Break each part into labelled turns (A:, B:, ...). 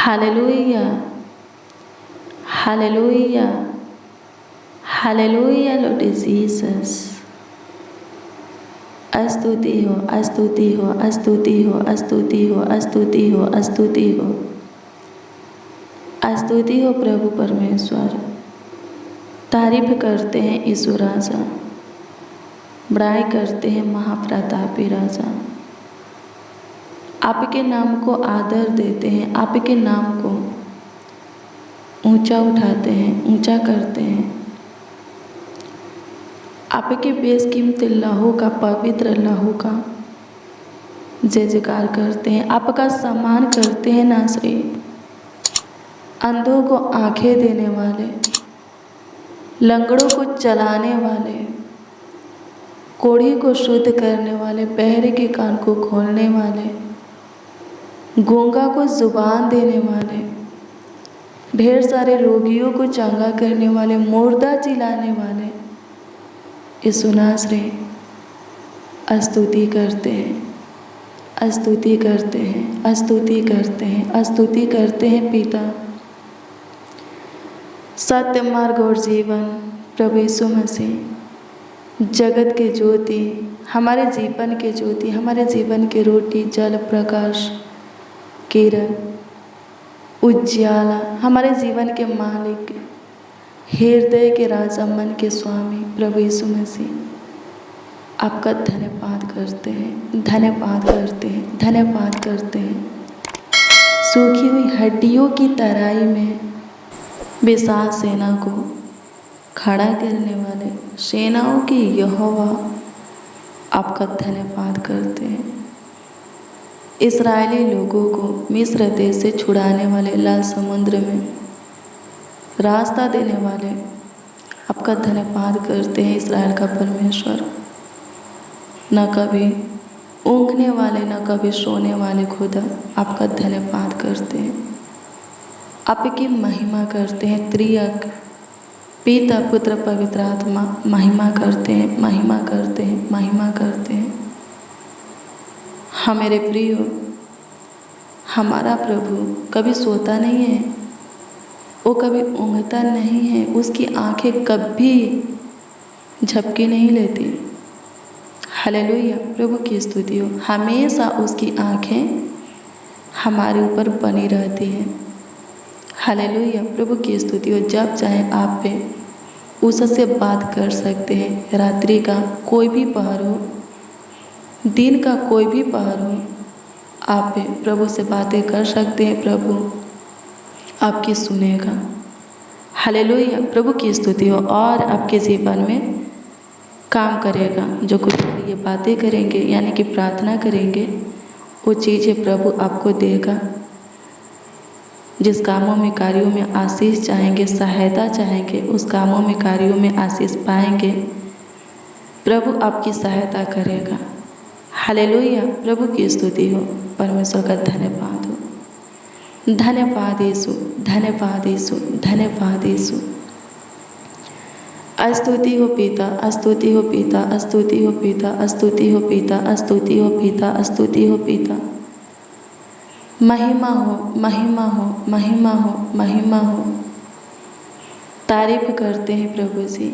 A: Hallelujah, hallelujah, hallelujah Lord Jesus. स्तुति हो, स्तुति हो, स्तुति हो, स्तुति हो, स्तुति हो, स्तुति हो, स्तुति हो प्रभु परमेश्वर। तारीफ करते हैं यीशु राजा, बड़ाई करते हैं महाप्रतापी राजा। आपके नाम को आदर देते हैं, आपके नाम को ऊंचा उठाते हैं, ऊंचा करते हैं। आपके बेशकीमती लहू का, पवित्र लहू का जय जयकार करते हैं, आपका सम्मान करते हैं नासरी। अंधों को आंखें देने वाले, लंगड़ों को चलाने वाले, कोढ़ी को शुद्ध करने वाले, बहरे के कान को खोलने वाले, गूंगा को जुबान देने वाले, ढेर सारे रोगियों को चंगा करने वाले, मुर्दा जिलाने वाले यीशु नासरी स्तुति करते हैं, स्तुति करते हैं, स्तुति करते हैं, स्तुति करते हैं पिता। सत्य मार्ग और जीवन प्रभु यीशु मसीह, जगत के ज्योति, हमारे जीवन के ज्योति, हमारे जीवन के रोटी, जल, प्रकाश, किरण, उज्ज्वला, हमारे जीवन के मालिक, हृदय के राजा, मन के स्वामी प्रभु यीशु मसीह, आपका धन्यवाद करते हैं, धन्यवाद करते हैं, धन्यवाद करते हैं। सूखी हुई हड्डियों की तराई में विशाल सेना को खड़ा करने वाले सेनाओं की यहोवा, आपका धन्यवाद करते हैं। इस्राएली लोगों को मिस्र देश से छुड़ाने वाले, लाल समुद्र में रास्ता देने वाले, आपका धन्यवाद करते हैं इस्राएल का परमेश्वर। न कभी ऊँघने वाले, न कभी सोने वाले खुदा, आपका धन्यवाद करते हैं, आपकी महिमा करते हैं। त्रिएक पिता, पुत्र, पवित्र आत्मा महिमा करते हैं, महिमा करते हैं, महिमा करते हैं। हाँ मेरे प्रियो, हमारा प्रभु कभी सोता नहीं है, वो कभी ऊँघता नहीं है, उसकी आंखें कभी झपकी नहीं लेती। हालेलुया, प्रभु की स्तुति हो। हमेशा उसकी आंखें हमारे ऊपर बनी रहती हैं। हालेलुया, प्रभु की स्तुति हो। जब चाहे आप पे उससे बात कर सकते हैं। रात्रि का कोई भी पहर हो, दिन का कोई भी पहर हो, आप प्रभु से बातें कर सकते हैं। प्रभु आपकी सुनेगा। हालेलुया, प्रभु की स्तुति हो। और आपके जीवन में काम करेगा। जो कुछ ये बातें करेंगे, यानी कि प्रार्थना करेंगे, वो चीज़ें प्रभु आपको देगा। जिस कामों में, कार्यों में आशीष चाहेंगे, सहायता चाहेंगे, उस कामों में, कार्यों में आशीष पाएंगे। प्रभु आपकी सहायता करेगा। हालेलुया, प्रभु की स्तुति हो। परमेश्वर का धन्यवाद हो। धन्यवाद यीशु, धन्यवाद यीशु, धन्यवाद यीशु। स्तुति हो पिता, स्तुति हो पिता, स्तुति हो पिता, स्तुति हो पिता, स्तुति हो पिता, स्तुति हो पिता। महिमा हो, महिमा हो, महिमा हो, महिमा हो। तारीफ करते हैं प्रभु जी,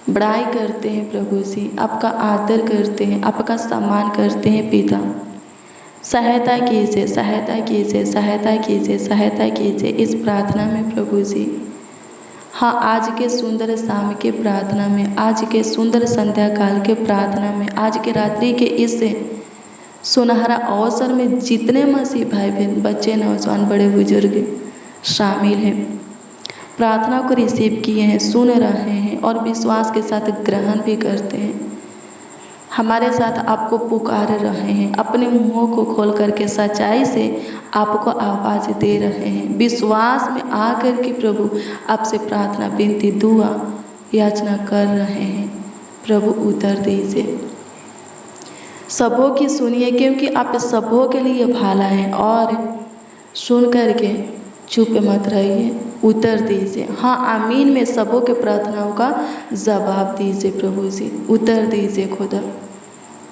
A: बड़ाई करते हैं प्रभु जी, आपका आदर करते हैं, आपका सम्मान करते हैं पिता। सहायता कीजिए, सहायता कीजिए, सहायता कीजिए, सहायता कीजिए इस प्रार्थना में प्रभु जी। हाँ, आज के सुंदर शाम के प्रार्थना में, आज के सुंदर संध्या काल के प्रार्थना में, आज के रात्रि के इस सुनहरा अवसर में जितने मसीह भाई बहन, बच्चे, नौजवान, बड़े बुजुर्ग शामिल हैं, प्रार्थना को रिसीव किए हैं, सुन रहे हैं और विश्वास के साथ ग्रहण भी करते हैं। हमारे साथ आपको पुकार रहे हैं, अपने मुंहों को खोल करके सच्चाई से आपको आवाज़ दे रहे हैं। विश्वास में आकर के प्रभु आपसे प्रार्थना, विनती, दुआ, याचना कर रहे हैं। प्रभु उत्तर दीजिए, सबों की सुनिए, क्योंकि आप सबों के लिए भाला है। और सुन करके चुप मत रहिए, उत्तर दीजिए। हाँ, आमीन में सबों के प्रार्थनाओं का जवाब दीजिए प्रभु जी, उत्तर दीजिए खुदा।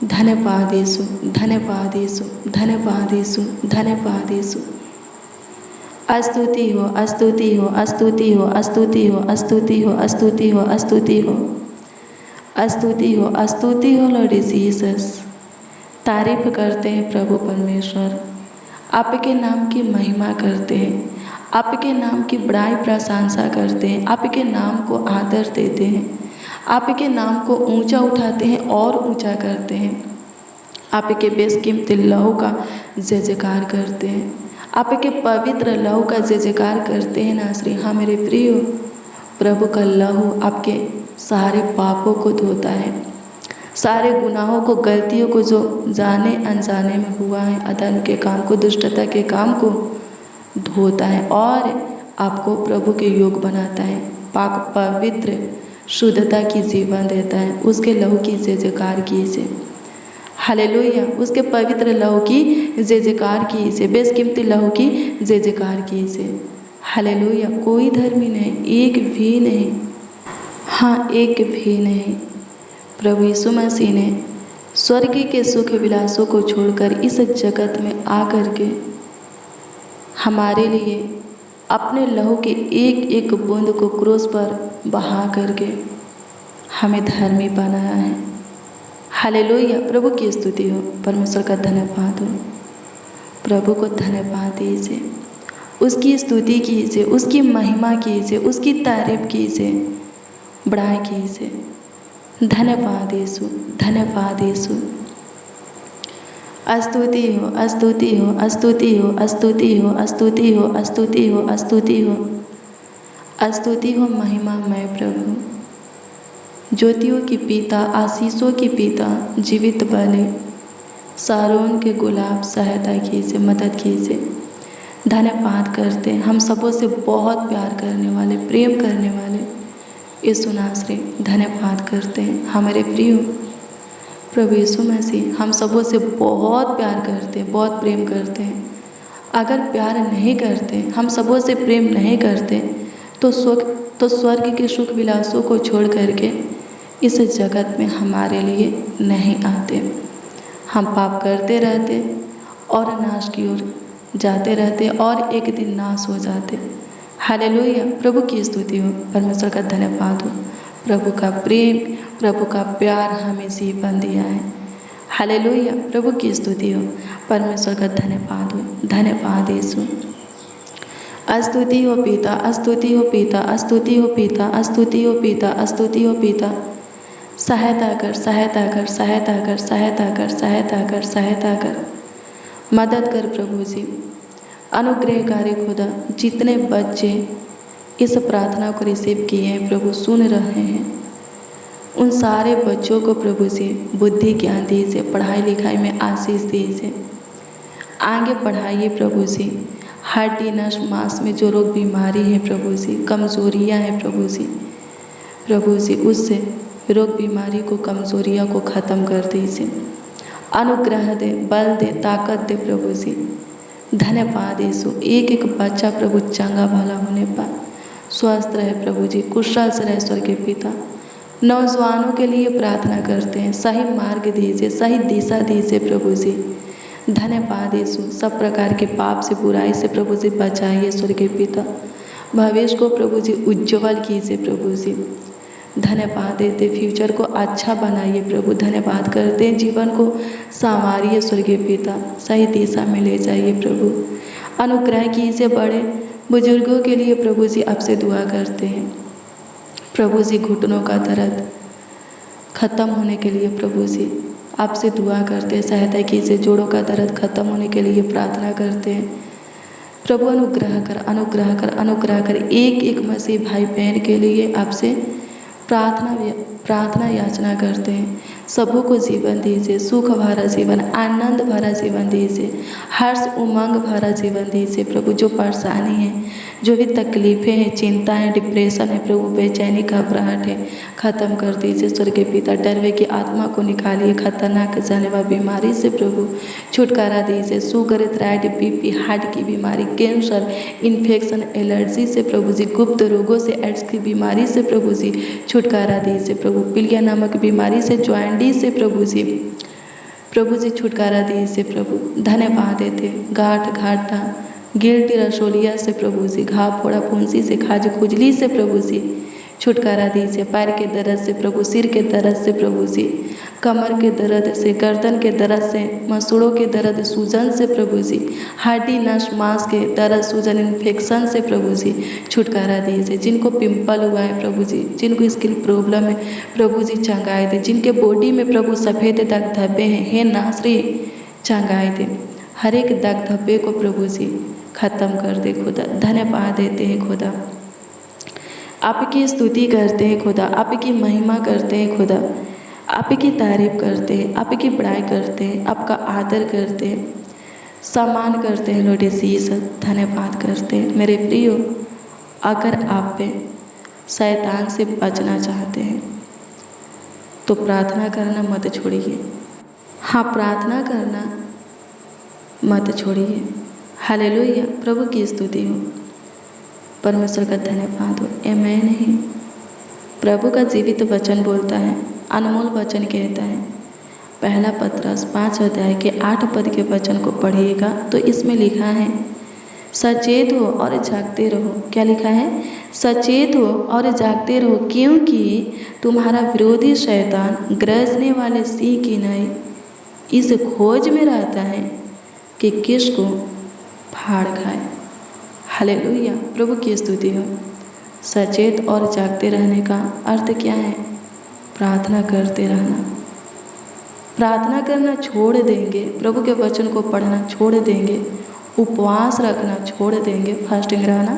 A: धन्यवाद यीशु, धन्यवाद यीशु, धन्यवाद यीशु, धन्यवाद यीशु। स्तुति हो, स्तुति हो, स्तुति हो, स्तुति हो, स्तुति हो, स्तुति हो, स्तुति हो, स्तुति हो, स्तुति हो लॉर्ड जीसस। तारीफ करते हैं प्रभु परमेश्वर, आपके नाम की महिमा करते हैं, आपके नाम की बड़ाई प्रशंसा करते हैं, आपके नाम को आदर देते हैं, आपके नाम को ऊंचा उठाते हैं और ऊंचा करते हैं, आपके बेशकीमती लहू का जय जयकार करते हैं, आपके पवित्र लहू का जय जयकार करते हैं ना श्री। हाँ मेरे प्रियो, प्रभु का लहू आपके सारे पापों को धोता है, सारे गुनाहों को, गलतियों को जो जाने अनजाने में हुआ है, अधर्म के काम को, दुष्टता के काम को धोता है और आपको प्रभु के योग बनाता है, पाक पवित्र शुद्धता की जीवन देता है। उसके लहू की जय जयकार कीजिए, हालेलुया। उसके पवित्र लहू की जय जयकार कीजिए, बेशकीमती लहू की जय जयकार कीजिए, हालेलुया। कोई धर्मी नहीं, एक भी नहीं, हाँ एक भी नहीं। प्रभु यीशु मसीह ने स्वर्ग के सुख विलासों को छोड़कर इस जगत में आकर के हमारे लिए अपने लहू के एक एक बूंद को क्रूस पर बहा करके हमें धर्मी बनाया है, हालेलुया। प्रभु की स्तुति हो, परमेश्वर का धन्यवाद हो, प्रभु को धन्यवाद दीजिए, उसकी स्तुति कीजिए, उसकी महिमा कीजिए, उसकी तारीफ कीजिए, बड़ाई कीजिए। धन्यवाद यीशु, धन्यवाद यीशु। स्तुति हो, स्तुति हो, स्तुति हो, स्तुति हो, स्तुति हो, स्तुति हो, स्तुति हो, स्तुति हो महिमा मैं प्रभु। ज्योतियों की पिता, आशीषों की पिता, जीवित वाले, सारोन के गुलाब, सहायता कीजिए, मदद कीजिए। धन्यवाद करते हैं, हम सबों से बहुत प्यार करने वाले, प्रेम करने वाले यीशु नासरी, धन्यवाद करते हैं। हमारे प्रियो प्रभु यीशु मसीह हम सबों से बहुत प्यार करते हैं, बहुत प्रेम करते हैं। अगर प्यार नहीं करते, हम सबों से प्रेम नहीं करते, तो स्वर्ग के सुख विलासों को छोड़ करके इस जगत में हमारे लिए नहीं आते। हम पाप करते रहते और नाश की ओर जाते रहते और एक दिन नाश हो जाते। हालेलुया। प्रभु की स्तुति हो, परमेश्वर का धन्यवाद हो, प्रभु का प्रेम, प्रभु का प्यार हमें जीवन दिया है। हालेलुया। प्रभु की स्तुति हो, परमेश्वर का धन्यवाद हो, धन्यवाद यीशु। स्तुति हो पिता, स्तुति हो पिता, स्तुति हो पिता, स्तुति हो पिता, स्तुति हो पिता। सहायता कर, सहायता कर, सहायता कर, सहायता कर, सहायता कर, सहायता कर, मदद कर प्रभु जी। अनुग्रहकारी खुदा, जितने बच्चे इस प्रार्थना को रिसीव किए हैं प्रभु, सुन रहे हैं, उन सारे बच्चों को प्रभु जी बुद्धि ज्ञान दीजिए, पढ़ाई लिखाई में आशीष दीजिए, आगे पढ़ाइए प्रभु जी। हड्डी नस मांस में जो रोग बीमारी है प्रभु जी, कमजोरियां हैं प्रभु जी, उससे रोग बीमारी को, कमजोरियां को ख़त्म कर दीजिए। अनुग्रह दे, बल दे, ताकत दे प्रभु जी। धन्यवाद यीशु। एक एक बच्चा प्रभु चंगा भला होने पर स्वस्थ रहे प्रभु जी, कुशल से रहे स्वर्गीय पिता। नौजवानों के लिए प्रार्थना करते हैं, सही मार्ग दीजिए, सही दिशा दीजिए प्रभु जी। धन्यवाद यीशु। सब प्रकार के पाप से, बुराई से प्रभु जी बचाइए स्वर्गीय पिता। भविष्य को प्रभु जी उज्ज्वल कीजिए प्रभु जी। धन्यवाद देते, फ्यूचर को अच्छा बनाइए प्रभु। धन्यवाद करते हैं, जीवन को संवारिए स्वर्गीय पिता, सही दिशा में ले जाइए प्रभु। अनुग्रह कीजिए बड़े बुजुर्गों के लिए प्रभु जी, आपसे दुआ करते हैं प्रभु जी। घुटनों का दर्द खत्म होने के लिए प्रभु जी आपसे दुआ करते हैं, सहायता कीजिए। जोड़ों का दर्द खत्म होने के लिए प्रार्थना करते हैं प्रभु। अनुग्रह कर, अनुग्रह कर, अनुग्रह कर। एक एक मसीह भाई बहन के लिए आपसे प्रार्थना याचना करते हैं। सबों को जीवन दीजिए, सुख भरा जीवन, आनंद भरा जीवन दीजिए, हर्ष उमंग भरा जीवन दीजिए प्रभु। जो परेशानी है, जो भी तकलीफ़ें हैं, चिंता है, डिप्रेशन है प्रभु, बेचैनी, घबराहट है, ख़त्म कर दीजिए स्वर्गीय पिता। डरवे की आत्मा को निकालिए, खतरनाक जानलेवा बीमारी से प्रभु छुटकारा दीजिए। शुगर, थायराइड, बीपी, हार्ट की बीमारी, कैंसर, इन्फेक्शन, एलर्जी से प्रभु जी, गुप्त रोगों से, एड्स की बीमारी से प्रभु जी छुटकारा दीजिए प्रभु। पीलिया नामक बीमारी से, ज्वाइंटिस से प्रभु जी छुटकारा दीजिए प्रभु। धन्यवाद देते, गांठ, घाटा, गिल्टी रसोलिया से प्रभु जी, घाव फोड़ा फुंसी से, खाज खुजली से प्रभु जी छुटकारा दीजिए। पैर के दर्द से प्रभु, सिर के दर्द से प्रभु जी, कमर के दर्द से, गर्दन के दर्द से, मसूड़ों के दर्द, सूजन से प्रभु जी, हड्डी नस मांस के दर्द, सूजन, इन्फेक्शन से प्रभु जी छुटकारा दीजिए। जिनको पिंपल हुआ है प्रभु जी, जिनको स्किन प्रॉब्लम है प्रभु जी चंगाई दे। जिनके बॉडी में प्रभु सफ़ेद दाग धब्बे हैं, हे नासरी चंगाई दे। हर एक दाग धब्बे को प्रभु जी ख़त्म कर दे खुदा। धन्यवाद देते हैं खुदा, आपकी स्तुति करते हैं खुदा, आपकी महिमा करते हैं खुदा, आपकी तारीफ करते हैं, आपकी बड़ाई करते हैं, आपका आदर करते हैं, सम्मान करते हैं लॉर्ड यीशु। धन्यवाद करते हैं मेरे प्रियो। अगर आप पे शैतान से बचना चाहते हैं तो प्रार्थना करना मत छोड़िए। हाँ, प्रार्थना करना मत छोड़िए। हालेलुया, प्रभु की स्तुति हो, परमेश्वर का धन्यवाद हो। मैं नहीं, प्रभु का जीवित वचन बोलता है, अनमोल वचन कहता है। पहला पतरस 5 अध्याय के 8 पद के वचन को पढ़िएगा तो इसमें लिखा है, सचेत हो और जागते रहो। क्या लिखा है? सचेत हो और जागते रहो, क्योंकि तुम्हारा विरोधी शैतान गरजने वाले सिंह की नाई इस खोज में रहता है कि किसको फाड़ खाए। हालेलुया, प्रभु की स्तुति हो। सचेत और जागते रहने का अर्थ क्या है? प्रार्थना करते रहना। प्रार्थना करना छोड़ देंगे, प्रभु के वचन को पढ़ना छोड़ देंगे, उपवास रखना छोड़ देंगे, फास्टिंग रहना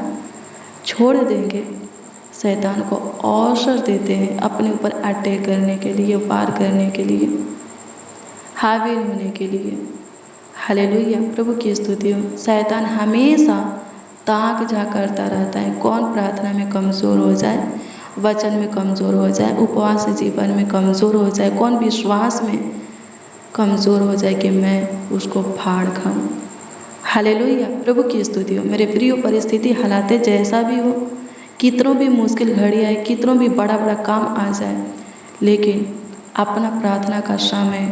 A: छोड़ देंगे, शैतान को अवसर देते हैं अपने ऊपर अटैक करने के लिए, वार करने के लिए, हावी होने के लिए। हालेलुया, प्रभु की स्तुति हो। शैतान हमेशा ताक झाँक करता रहता है, कौन प्रार्थना में कमज़ोर हो जाए, वचन में कमज़ोर हो जाए, उपवास जीवन में कमज़ोर हो जाए, कौन विश्वास में कमज़ोर हो जाए कि मैं उसको फाड़ खाऊं। हालेलुया, प्रभु की स्तुति हो। मेरे प्रियो, परिस्थिति हालातें जैसा भी हो, कितनों भी मुश्किल घड़ी आए, कितनों भी बड़ा बड़ा काम आ जाए, लेकिन अपना प्रार्थना का समय,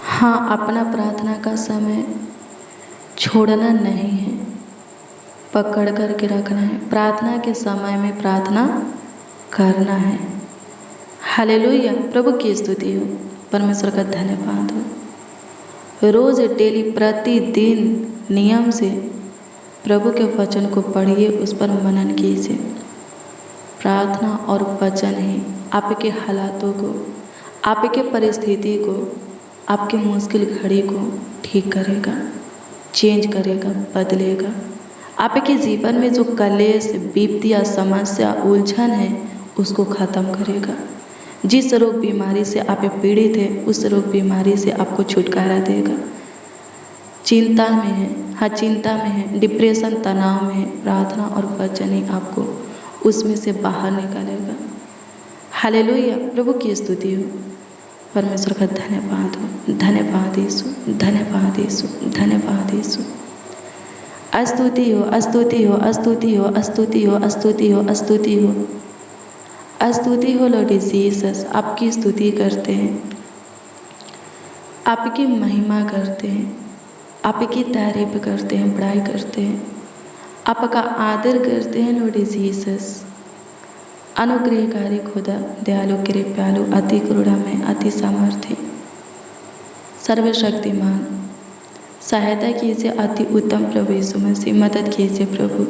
A: हाँ, अपना प्रार्थना का समय छोड़ना नहीं है, पकड़ कर के रखना है। प्रार्थना के समय में प्रार्थना करना है। हालेलुया, प्रभु की स्तुति हो, परमेश्वर का धन्यवाद हो। रोज़ डेली प्रतिदिन नियम से प्रभु के वचन को पढ़िए, उस पर मनन कीजिए। प्रार्थना और वचन ही आपके हालातों को, आपके परिस्थिति को, आपके मुश्किल घड़ी को ठीक करेगा, चेंज करेगा, बदलेगा। आपके जीवन में जो कलेश, विपत्तियाँ, समस्या, उलझन है, उसको ख़त्म करेगा। जिस रोग बीमारी से आप पीड़ित हैं, उस रोग बीमारी से आपको छुटकारा देगा। चिंता में है, हाँ चिंता में है, डिप्रेशन, तनाव में है, प्रार्थना और वचन ही आपको उसमें से बाहर निकालेगा। हालेलुया, प्रभु की स्तुति हो, परमेश्वर का धन्यवाद हो। धन्यवाद यीशु, धन्यवाद यीशु, धन्यवाद यीशु। स्तुति हो, स्तुति हो, स्तुति हो, स्तुति हो, स्तुति हो, स्तुति हो, स्तुति हो लॉर्ड जीसस। आपकी स्तुति करते हैं, आपकी महिमा करते हैं, आपकी तारीफ करते हैं, बड़ाई करते हैं, आपका आदर करते हैं लॉर्ड जीसस। अनुग्रहकारी खुदा, दयालु, कृपालु, अति करुणामय, अति सामर्थ्य, सर्वशक्तिमान, सहायता कीजिए अति उत्तम प्रभु यीशु मसीह, मदद कीजिए प्रभु।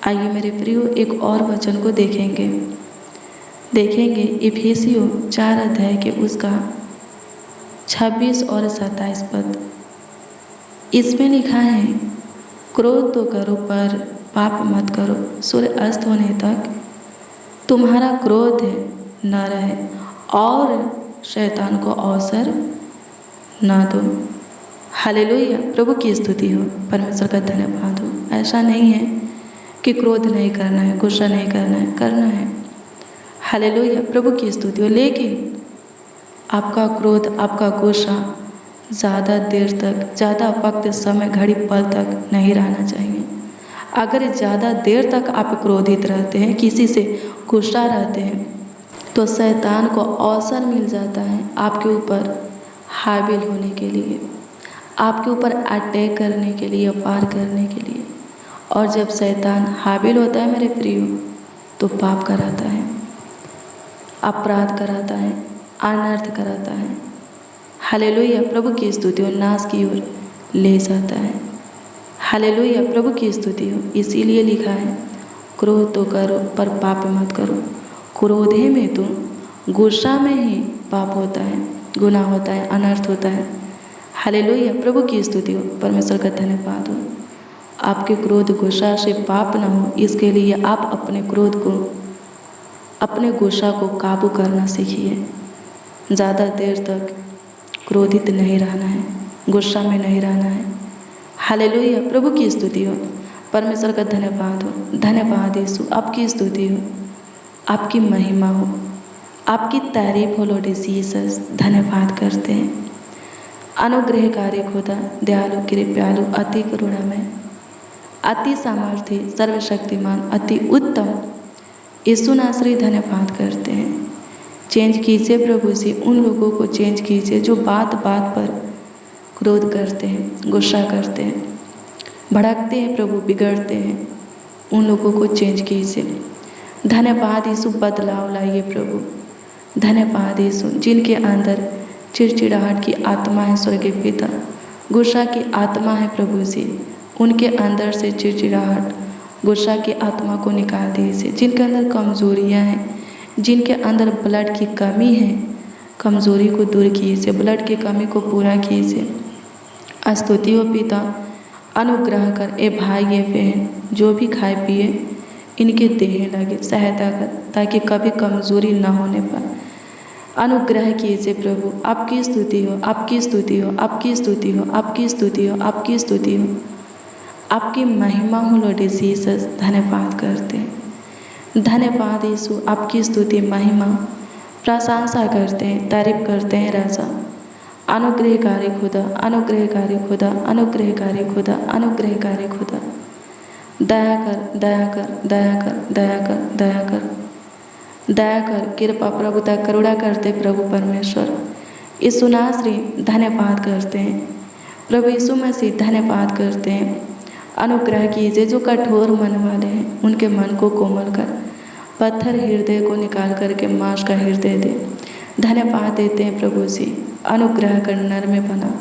A: आइए मेरे प्रियो, एक और वचन को देखेंगे इफिसियों 4 अध्याय के उसका 26 और 27 पद। इसमें लिखा है, क्रोध तो करो पर पाप मत करो, सूर्य अस्त होने तक तुम्हारा क्रोध न रहे और शैतान को अवसर न दो। हालेलुया, प्रभु की स्तुति हो, परमेश्वर का धन्यवाद हो। ऐसा नहीं है कि क्रोध नहीं करना है, गुस्सा नहीं करना है, करना है। हालेलुया, प्रभु की स्तुति हो, लेकिन आपका क्रोध, आपका गुस्सा ज़्यादा देर तक, ज़्यादा वक्त, समय, घड़ी, पल तक नहीं रहना चाहिए। अगर ज़्यादा देर तक आप क्रोधित रहते हैं, किसी से गुस्सा रहते हैं, तो शैतान को अवसर मिल जाता है आपके ऊपर हाविल होने के लिए, आपके ऊपर अटैक करने के लिए, वार करने के लिए। और जब शैतान हाबिल होता है मेरे प्रियो, तो पाप कराता है, अपराध कराता है, अनर्थ कराता है। हालेलुया, प्रभु की स्तुति हो, नाश की ओर ले जाता है। हालेलुया, प्रभु की स्तुति हो। इसीलिए लिखा है, क्रोध तो करो पर पाप मत करो। क्रोधे में तो, गुस्सा में ही पाप होता है, गुनाह होता है, अनर्थ होता है। हालेलुया, प्रभु की स्तुति हो। परमेश्वर का धन्यवाद हो। आपके क्रोध गुस्सा से पाप ना हो, इसके लिए आप अपने क्रोध को, अपने गुस्सा को काबू करना सीखिए। ज़्यादा देर तक क्रोधित नहीं रहना है, गुस्सा में नहीं रहना है। हालेलुया, प्रभु की स्तुति हो। परमेश्वर का धन्यवाद हो। धन्यवाद यीशु, आपकी स्तुति हो, आपकी महिमा हो, आपकी तारीफ हो लॉर्ड जीसस। धन्यवाद करते हैं। अनुग्रहकारी खुदा, दयालु, कृपालु, अति करुणामय, अति सामर्थ्य, सर्वशक्तिमान, अति उत्तम यीशु नासरी, धन्यवाद करते हैं। चेंज कीजिए प्रभु जी, उन लोगों को चेंज कीजिए जो बात बात पर क्रोध करते हैं, गुस्सा करते हैं, भड़कते हैं प्रभु, बिगड़ते हैं। उन लोगों को चेंज कीजिए। धन्यवाद यीशु, बदलाव लाइए प्रभु। धन्यवाद यीशु, जिनके अंदर चिड़चिड़ाहट की आत्मा है स्वर्गीय पिता, गुस्सा की आत्मा है प्रभु जी, उनके अंदर से चिड़चिड़ाहट, गुस्सा की आत्मा को निकाल दीजिए। जिनके अंदर कमजोरियां हैं, जिनके अंदर ब्लड की कमी है, कमजोरी को दूर कीजिए, ब्लड की कमी को पूरा कीजिए। स्तुति हो पिता, अनुग्रह कर ए भाई ए बहन जो भी खाए पिए इनके देह लगे, सहायता कर ताकि कभी कमजोरी ना होने पर। अनुग्रह कीजिए प्रभु, आपकी स्तुति हो, आपकी स्तुति हो, आपकी स्तुति हो, आपकी स्तुति हो, आपकी स्तुति हो, आपकी महिमा हो लॉर्ड जीसस। धन्यवाद करते हैं। धन्यवाद यीशु, आपकी स्तुति, महिमा, प्रशंसा करते हैं, तारीफ करते हैं राजा। अनुग्रहकारी खुदा, अनुग्रहकारी खुदा, अनुग्रहकारी खुदा, अनुग्रहकारी खुदा, दया कर, दया कर, दया कर, दया कर, दया कर, दया कर, कृपा, प्रभुता, करुणा करते प्रभु परमेश्वर। यीशु नासरी, धन्यवाद करते हैं प्रभु यीशु मसीह, धन्यवाद करते हैं। अनुग्रह कीजिए जो कठोर मन वाले हैं, उनके मन को कोमल कर, पत्थर हृदय को निकाल करके मांस का हृदय दे। धन्यवाद देते हैं प्रभु जी। अनुग्रह कर, नर में बना,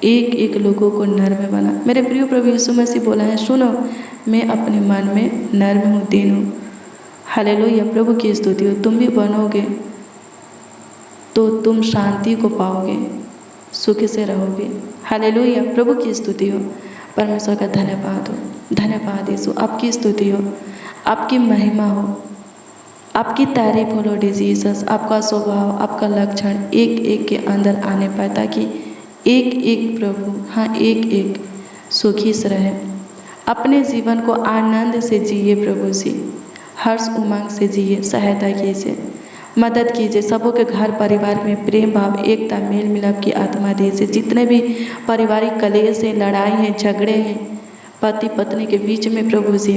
A: एक एक लोगों को नर में बना। मेरे प्रिय प्रभु यीशु मसीह बोला है, सुनो मैं अपने मन में नर्म हूँ, दीन हूँ। हालेलुया, प्रभु की स्तुति हो। तुम भी बनोगे तो तुम शांति को पाओगे, सुख से रहोगे। हालेलुया, प्रभु की स्तुति हो। परमेश्वर का धन्यवाद हो। धन्यवाद यीशु, आपकी स्तुति हो, आपकी महिमा हो, आपकी तारीफ हो लॉर्ड जीसस। आपका स्वभाव, आपका लक्षण एक एक के अंदर आने पाए, ताकि एक एक प्रभु, हाँ एक एक सुखी से रहे, अपने जीवन को आनंद से जिए प्रभु जी, हर्ष उमंग से जिए। सहायता कीजिए, मदद कीजिए, सबों के घर परिवार में प्रेम भाव, एकता, मेल मिलाप की आत्मा दीजिए। जितने भी पारिवारिक कलेश हैं, लड़ाई हैं, झगड़े हैं, पति पत्नी के बीच में प्रभु जी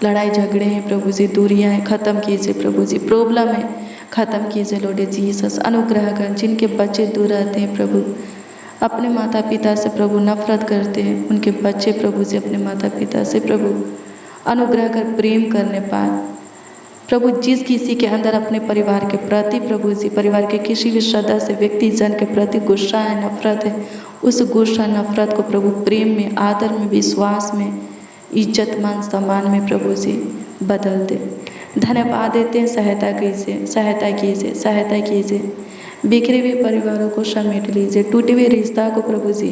A: लड़ाई झगड़े हैं प्रभु जी, दूरियां हैं, ख़त्म कीजिए प्रभु जी, प्रॉब्लम है ख़त्म कीजिए लॉर्ड जीसस। अनुग्रह कर, जिनके बच्चे दूर रहते हैं प्रभु, अपने माता पिता से प्रभु नफरत करते हैं, उनके बच्चे प्रभु जी अपने माता पिता से प्रभु अनुग्रह कर प्रेम करने पाए प्रभु। जिस किसी के अंदर अपने परिवार के प्रति प्रभु जी, परिवार के किसी भी सदस्य व्यक्ति जन के प्रति गुस्सा है, नफरत है, उस गुस्सा नफरत को प्रभु प्रेम में, आदर में, विश्वास में, इज्जत मान सम्मान में प्रभु जी बदल दे। धन्यवाद देते हैं। सहायता कीजिए, सहायता कीजिए, सहायता कीजिए। बिखरे हुए परिवारों को समेट लीजिए, टूटे हुए रिश्ता को प्रभु जी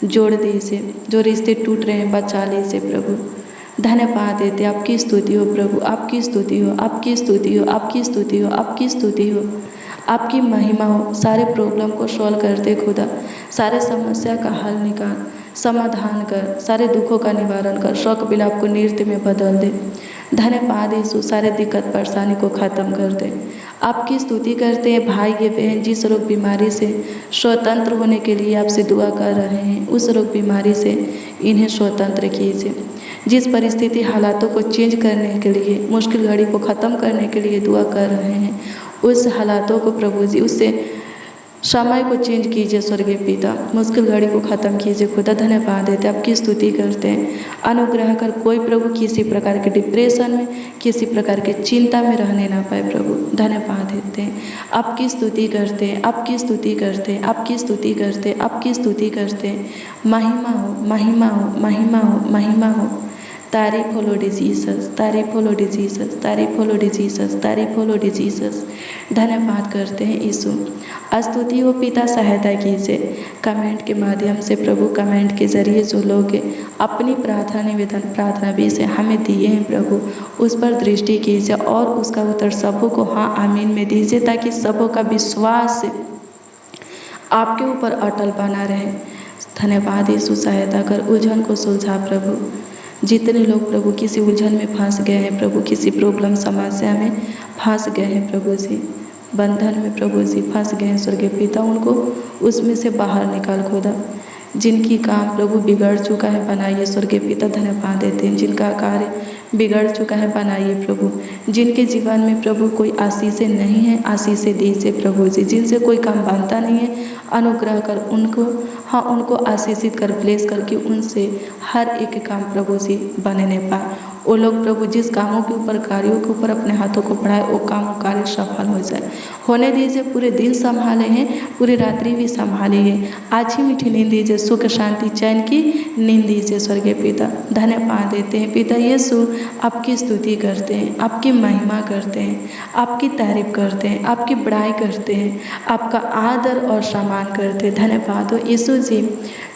A: जोड़ दीजिए, जो रिश्ते टूट रहे हैं बचा लीजिए प्रभु। धन्यवाद देते, आपकी स्तुति हो प्रभु, आपकी स्तुति हो, आपकी स्तुति हो, आपकी स्तुति हो, आपकी स्तुति हो, आपकी महिमा हो। सारे प्रॉब्लम को सॉल्व कर दे खुदा, सारे समस्या का हल निकाल, समाधान कर, सारे दुखों का निवारण कर, शोक विलाप को नृत्य में बदल दे। धन्यवाद यीशु, सारे दिक्कत परेशानी को ख़त्म कर दे। आपकी स्तुति करते हैं भाई ये बहन जिस रोग बीमारी से स्वतंत्र होने के लिए आपसे दुआ कर रहे हैं, उस रोग बीमारी से इन्हें स्वतंत्र कीजिए। जिस परिस्थिति हालातों को चेंज करने के लिए, मुश्किल घड़ी को ख़त्म करने के लिए दुआ कर रहे हैं, उस हालातों को प्रभु जी उससे समय को चेंज कीजिए स्वर्गीय पिता, मुश्किल घड़ी को ख़त्म कीजिए खुदा। धन्यवाद देते, आपकी स्तुति करते हैं। अनुग्रह कर कोई प्रभु किसी प्रकार के डिप्रेशन में, किसी प्रकार के चिंता में रहने ना पाए प्रभु। धन्यवाद देते हैं, आपकी स्तुति करते हैं, आपकी स्तुति करते हैं, आपकी स्तुति करते हैं, आपकी स्तुति करते हैं। महिमा हो, महिमा हो, महिमा हो, महिमा हो। तारीफ हो लॉर्ड जीसस, तारीफ हो लॉर्ड जीसस, तारीफ हो लॉर्ड जीसस, तारीफ हो लॉर्ड जीसस। धन्यवाद करते हैं यीशु। स्तुति हो पिता, सहायता कीजिए कमेंट के माध्यम से प्रभु, कमेंट के जरिए जो लोग अपनी प्रार्थना निवेदन प्रार्थना भी से हमें दिए हैं प्रभु, उस पर दृष्टि कीजिए और उसका उत्तर सबों को हाँ आमीन में दीजिए, ताकि सबों का विश्वास आपके ऊपर अटल बना रहे। धन्यवाद यीशु, सहायता कर उलझन को सुलझा प्रभु। जितने लोग प्रभु किसी उलझन में फंस गए हैं प्रभु, किसी प्रॉब्लम समस्या में फंस गए हैं प्रभु जी, बंधन में प्रभु जी फंस गए हैं स्वर्गीय पिता, उनको उसमें से बाहर निकाल खुदा। जिनकी काम प्रभु बिगड़ चुका है बनाइए स्वर्गीय पिता। धन्यवाद देते हैं, जिनका कार्य बिगड़ चुका है बनाइए प्रभु। जिनके जीवन में प्रभु कोई आशीषें नहीं है, आशीषें दीजिए प्रभु जी। जिनसे कोई काम बनता नहीं है, अनुग्रह कर उनको, हाँ उनको आशीषित कर, ब्लेस करके उनसे हर एक काम प्रभु जी बनने पाए। वो लोग प्रभु जिस कामों के ऊपर, कार्यों के ऊपर अपने हाथों को बढ़ाए, वो काम कार्य सफल हो जाए। होने दीजिए, पूरे दिन संभाले हैं, पूरी रात्रि भी संभाली है। आज ही मीठी नींद दीजिए, सुख शांति चैन की नींद दीजिए स्वर्गीय पिता। धन्यवाद देते हैं पिता यीशु, आपकी स्तुति करते हैं, आपकी महिमा करते हैं, आपकी तारीफ करते हैं, आपकी बड़ाई करते हैं, आपका आदर और सम्मान करते हैं। धन्यवाद हो यीशु जी,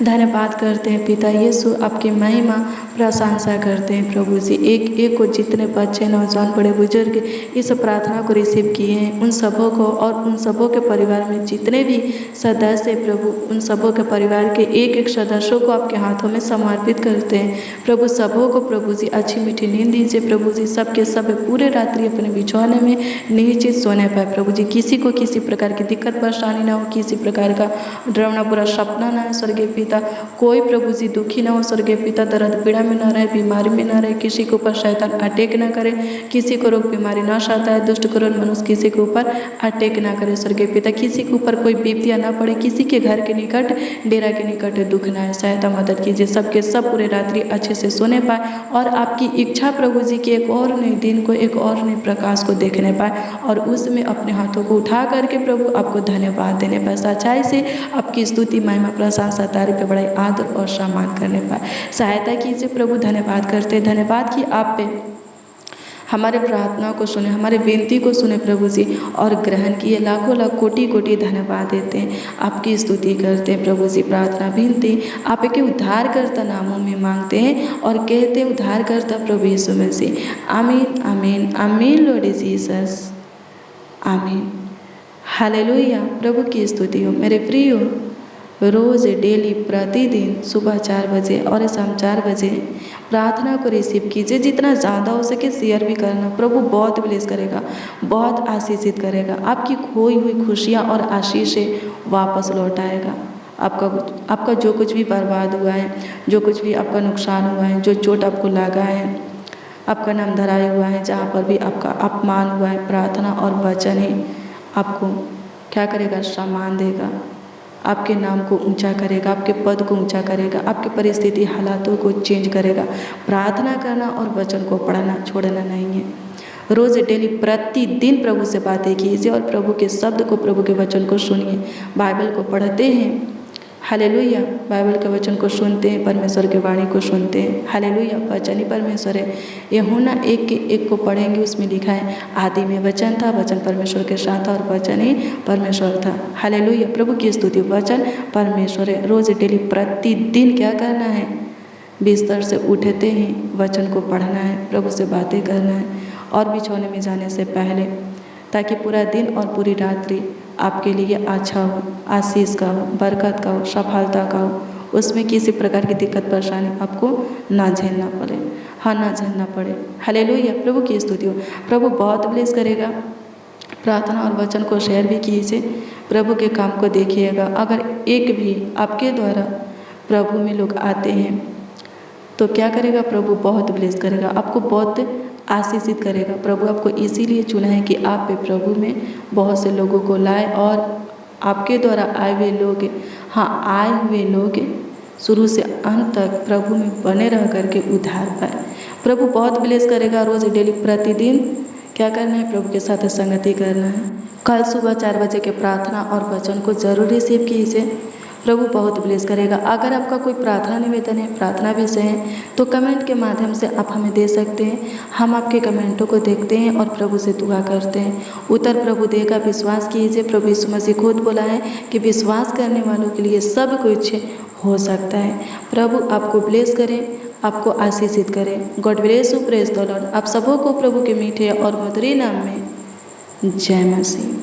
A: धन्यवाद करते हैं पिता यीशु, आपकी महिमा प्रशंसा करते हैं प्रभु जी। एक एक को जितने बच्चे, नौजवान, बड़े बुजुर्ग इस प्रार्थना को रिसीव किए हैं, उन सबों को और उन सबों के परिवार में जितने भी सदस्य प्रभु, उन सबों के परिवार के एक एक सदस्यों को आपके हाथों में समर्पित करते हैं प्रभु। सबों को प्रभु जी अच्छी मीठी नींद दीजिए प्रभु जी। सबके सब पूरे रात्रि अपने बिछौने में निश्चित सोने पाए प्रभु जी। किसी को किसी प्रकार की दिक्कत परेशानी ना हो, किसी प्रकार का डरावना बुरा सपना ना है स्वर्गीय पिता। कोई प्रभु जी दुखी ना हो स्वर्गीय पिता, दर्द पीड़ा में ना रहे, बीमारी में ना रहे, किसी के ऊपर शैतान अटैक ना करे, किसी को रोग बीमारी ना सताए है, दुष्ट करुण मनुष्य किसी के ऊपर अटैक ना करे स्वर्गीय पिता। किसी के ऊपर कोई विपत्तियाँ ना पड़े, किसी के घर के निकट, डेरा के निकट दुख ना है। सहायता मदद कीजिए, सबके सब पूरे रात्रि अच्छे से सोने पाए और आपकी इच्छा प्रभु जी की एक और नए दिन को, एक और नए प्रकाश को देखने पाए और उसमें अपने हाथों को उठा करके प्रभु आपको धन्यवाद देने पाए। सच्चाई से आपकी स्तुति, महिमा, प्रशंसा, तारीफ, बड़ाई, आदर और सम्मान करने पाए। सहायता कीजिए प्रभु। धन्यवाद करते हैं, धन्यवाद कि आप पे हमारे प्रार्थना को सुने, हमारे विनती को सुने प्रभु जी और ग्रहण किए। लाखों लाख कोटि कोटि धन्यवाद देते हैं, आपकी स्तुति करते हैं प्रभु जी। प्रार्थना विनती आप के उद्धारकर्ता नामों में मांगते हैं और कहते हैं उद्धारकर्ता प्रभु यीशु मसीह। आमीन, आमीन, आमीन लॉर्ड जीसस, आमीन। हालेलुया। प्रभु की स्तुति हो मेरे प्रियो। रोज़ डेली प्रतिदिन सुबह 4 बजे और शाम 4 बजे प्रार्थना को रिसीव कीजिए। जितना ज़्यादा हो सके शेयर भी करना। प्रभु बहुत ब्लेस करेगा, बहुत आशीषित करेगा। आपकी खोई हुई खुशियाँ और आशीषें वापस लौट आएगा। आपका जो कुछ भी बर्बाद हुआ है, जो कुछ भी आपका नुकसान हुआ है, जो चोट आपको लगा है, आपका नाम धराया हुआ है, जहाँ पर भी आपका अपमान हुआ है, प्रार्थना और वचन ही आपको क्या करेगा? सम्मान देगा, आपके नाम को ऊंचा करेगा, आपके पद को ऊंचा करेगा, आपकी परिस्थिति हालातों को चेंज करेगा। प्रार्थना करना और वचन को पढ़ना छोड़ना नहीं है। रोज़ डेली प्रतिदिन प्रभु से बातें कीजिए और प्रभु के शब्द को, प्रभु के वचन को सुनिए। बाइबल को पढ़ते हैं, हालेलुया। बाइबल के वचन को सुनते हैं, परमेश्वर की वाणी को सुनते हैं, हालेलुया। वचन ही परमेश्वर है। यूहन्ना 1:1 को पढ़ेंगे, उसमें लिखा है आदि में वचन था, वचन परमेश्वर के साथ था और वचन ही परमेश्वर था। हालेलुया। प्रभु की स्तुति। वचन परमेश्वर है। रोज़ डेली प्रतिदिन क्या करना है? बिस्तर से उठते ही वचन को पढ़ना है, प्रभु से बातें करना है और बिछौने में जाने से पहले, ताकि पूरा दिन और पूरी रात्रि आपके लिए अच्छा हो, आशीष का हो, बरकत का हो, सफलता का हो। उसमें किसी प्रकार की दिक्कत परेशानी आपको ना झेलना पड़े, हाँ ना झेलना पड़े। हालेलुया। प्रभु की स्तुति हो। प्रभु बहुत ब्लेस करेगा। प्रार्थना और वचन को शेयर भी कीजिए, प्रभु के काम को देखिएगा। अगर एक भी आपके द्वारा प्रभु में लोग आते हैं तो क्या करेगा? प्रभु बहुत ब्लेस करेगा, आपको बहुत आशीषित करेगा। प्रभु आपको इसीलिए चुना है कि आप प्रभु में बहुत से लोगों को लाए और आपके द्वारा आए हुए लोग, हाँ आए हुए लोग शुरू से अंत तक प्रभु में बने रह करके उद्धार पाए। प्रभु बहुत ब्लेस करेगा। रोज़ डेली प्रतिदिन क्या करना है? प्रभु के साथ संगति करना है। कल सुबह 4 बजे के प्रार्थना और वचन को ज़रूर रिसीव कीजिए। प्रभु बहुत ब्लेस करेगा। अगर आपका कोई प्रार्थना निवेदन है, प्रार्थना विषय है, तो कमेंट के माध्यम से आप हमें दे सकते हैं। हम आपके कमेंटों को देखते हैं और प्रभु से दुआ करते हैं। उत्तर प्रभु देगा, विश्वास कीजिए। प्रभु यीशु मसीह खुद बोला है कि विश्वास करने वालों के लिए सब कुछ हो सकता है। प्रभु आपको ब्लेस करें, आपको आशीषित करें। God bless you, praise the Lord. आप सबों को प्रभु के मीठे और मधुर नाम में जय मसीह।